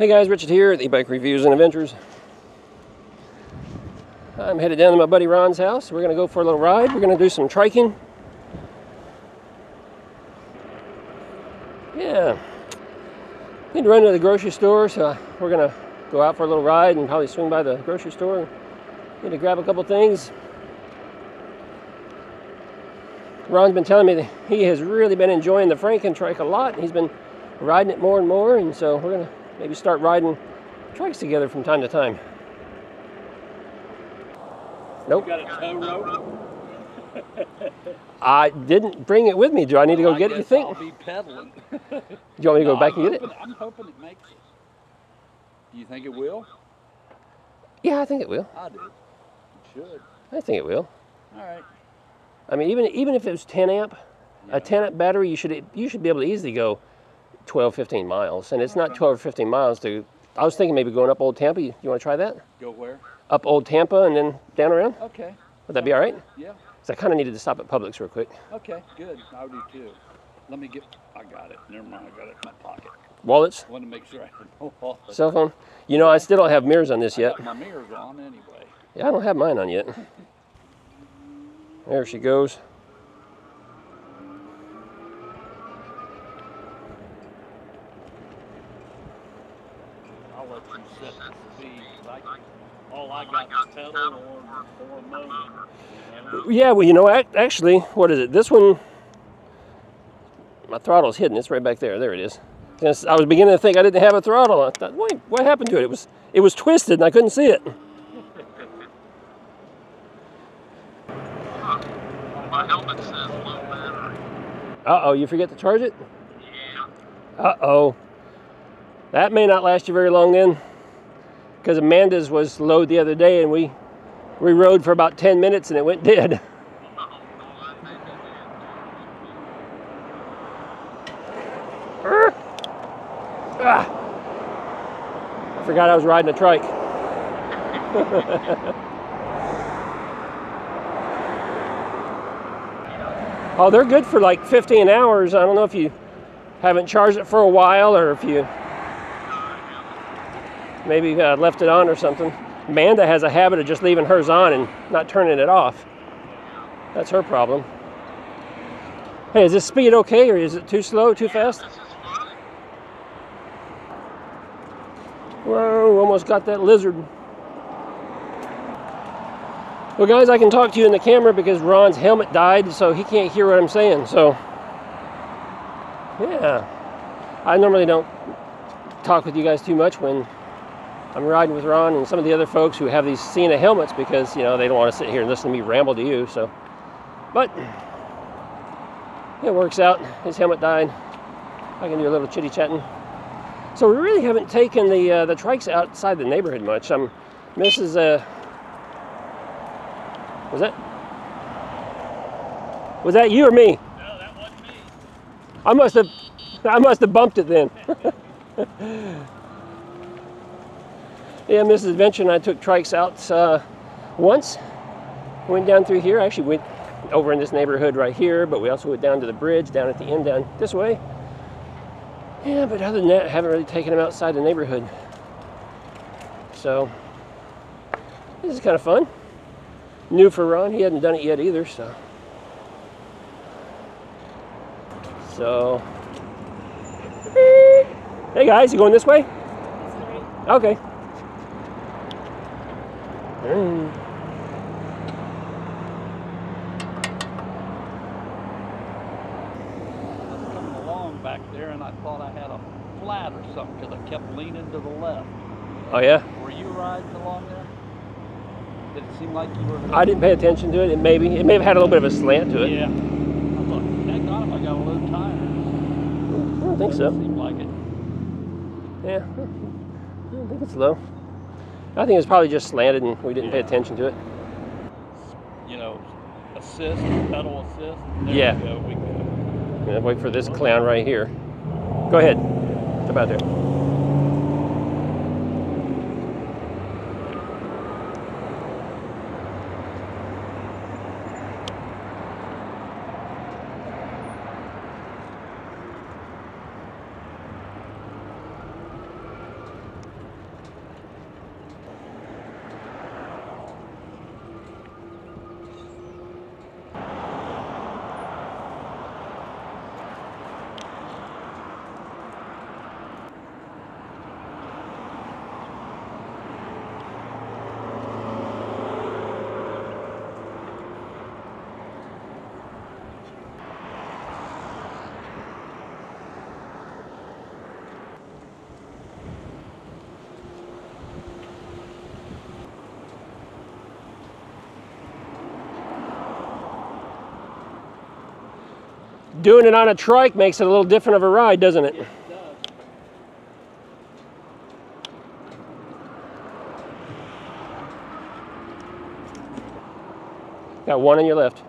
Hey guys, Richard here at eBike Reviews and Adventures. I'm headed down to my buddy Ron's house. We're going to go for a little ride. We're going to do some triking. Yeah. Need to run to the grocery store, so we're going to go out for a little ride and probably swing by the grocery store. Need to grab a couple things. Ron's been telling me that he has really been enjoying the Franken-trike a lot. He's been riding it more and more, and so we're going to maybe start riding trikes together from time to time. Nope. You got a tow rope? I didn't bring it with me. Do I need to go get it, you think? I'll be pedaling. Do you want me to go back and get it? I'm hoping it makes it. Do you think it will? Yeah, I think it will. I do. It should. I think it will. All right. I mean, even if it was 10 amp, yeah. A 10 amp battery, you should be able to easily go 12, 15 miles. And it's not 12 or 15 miles to, I was thinking maybe going up Old Tampa. You want to try that? Go where? Up Old Tampa and then down around? Okay. Would that be all right? Yeah. Because I kind of needed to stop at Publix real quick. Okay, good. I do too. Let me get, I got it. Never mind, I got it in my pocket. Wallets? I want to make sure I have no wallet. Cell phone? You know, I still don't have mirrors on this yet. I got my mirrors on anyway. Yeah, I don't have mine on yet. There she goes. I'll let you set the speed. All I got is pedal or motor. You know? Yeah, well, you know, actually, what is it? This one, my throttle's hidden. It's right back there. There it is. I was beginning to think I didn't have a throttle. I thought, wait, what happened to it? It was twisted and I couldn't see it. My helmet says low battery. Uh-oh, you forget to charge it? Yeah. Uh-oh. That may not last you very long then, because Amanda's was low the other day and we rode for about 10 minutes and it went dead. I forgot I was riding a trike. Oh, they're good for like 15 hours. I don't know if you haven't charged it for a while or if you maybe left it on or something. Amanda has a habit of just leaving hers on and not turning it off. That's her problem. Hey, is this speed okay or is it too slow, too fast? Whoa, almost got that lizard. Well guys, I can talk to you in the camera because Ron's helmet died, so he can't hear what I'm saying. So, yeah. I normally don't talk with you guys too much when I'm riding with Ron and some of the other folks who have these Sienna helmets because, you know, they don't want to sit here and listen to me ramble to you, so. But, it works out. His helmet died. I can do a little chitty-chatting. So we really haven't taken the trikes outside the neighborhood much. Mrs. Was that you or me? No, that wasn't me. I must have bumped it then. Yeah, Mrs. Adventure and I took trikes out once. Went down through here. I actually went over in this neighborhood right here, but we also went down to the bridge down at the end down this way. Yeah, but other than that, I haven't really taken them outside the neighborhood. So, this is kind of fun. New for Ron. He hadn't done it yet either, so. Hey guys, you going this way? Okay. Coming along back there, and I thought I had a flat or something because I kept leaning to the left. Oh yeah? Were you riding along there? Did it seem like you were? I didn't pay attention to it. It may have had a little bit of a slant to it. Yeah. I thought, heck on if I got a low tire. I don't think so. It seemed like it. Yeah. I don't think it's low. I think it's probably just slanted and we didn't pay attention to it. You know, assist, pedal assist. There Yeah. we go. We go. I'm gonna wait for this clown right here. Go ahead. It's about there. doing it on a trike makes it a little different of a ride, doesn't it? Yes, it does. Got one on your left.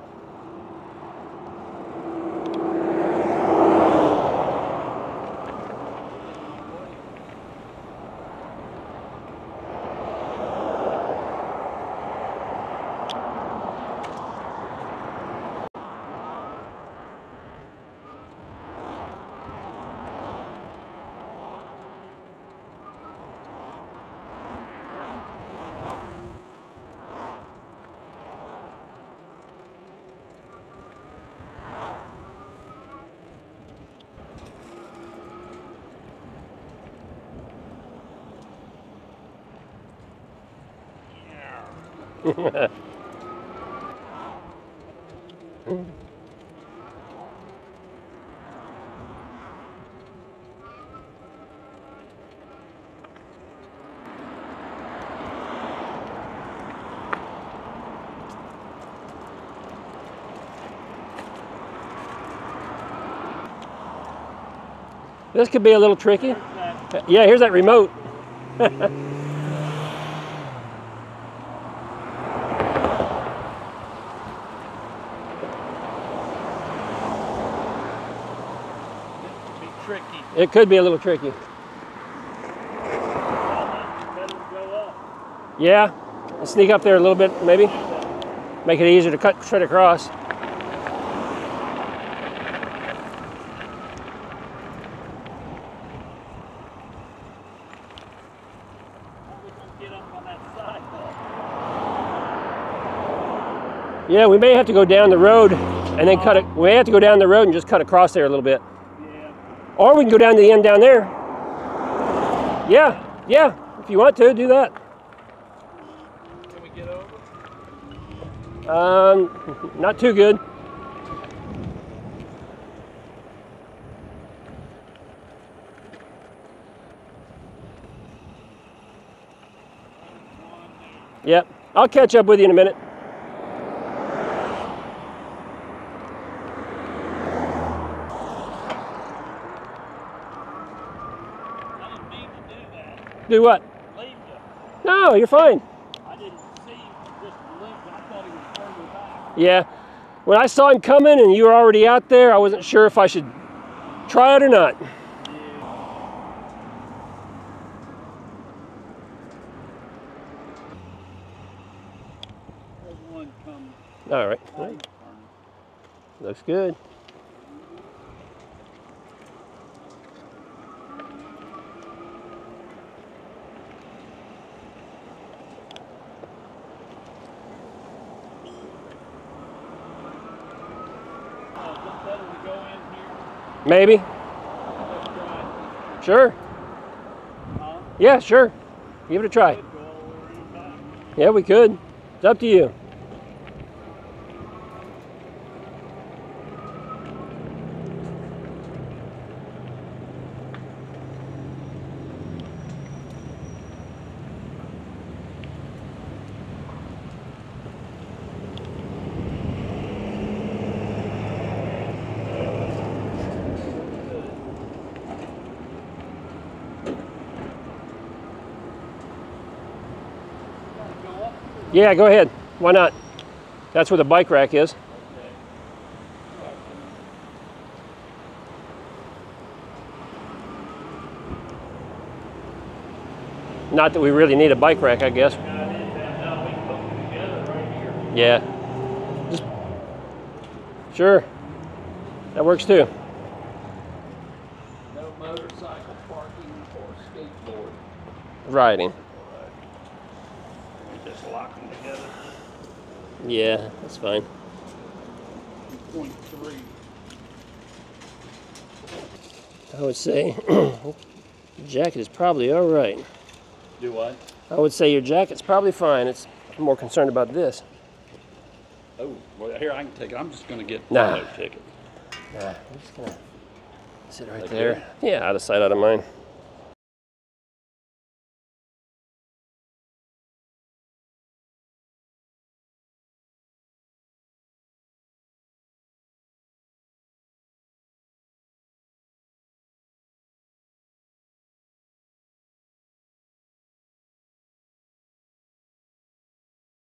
This could be a little tricky. Yeah, here's that remote. Tricky. It could be a little tricky. Yeah, sneak up there a little bit, maybe. Make it easier to cut straight across. Yeah, we may have to go down the road and then cut it. We may have to go down the road and just cut across there a little bit. Yeah. Or we can go down to the end down there. Yeah, yeah. If you want to, do that. Can we get over? Not too good. Yep. I'll catch up with you in a minute. Do what? Leave you. No, you're fine. I didn't see just leave. I thought he was further back. Yeah. When I saw him coming and you were already out there, I wasn't sure if I should try it or not. Yeah. There's one coming. All right. Looks good. Maybe. Sure. Yeah, sure. Give it a try. Yeah, we could. It's up to you. Yeah, go ahead. Why not? That's where the bike rack is. Not that we really need a bike rack, I guess. Yeah. Just, sure. That works too. No motorcycle parking or skateboard. Riding. Just lock them together. Yeah, that's fine. 2.3. I would say the jacket is probably all right. Do what? I would say your jacket's probably fine. I'm more concerned about this. Oh, well, here, I can take it. I'm just going to get Nah. no ticket. Nah, I'm just gonna sit right Like there. here? Yeah, out of sight, out of mind.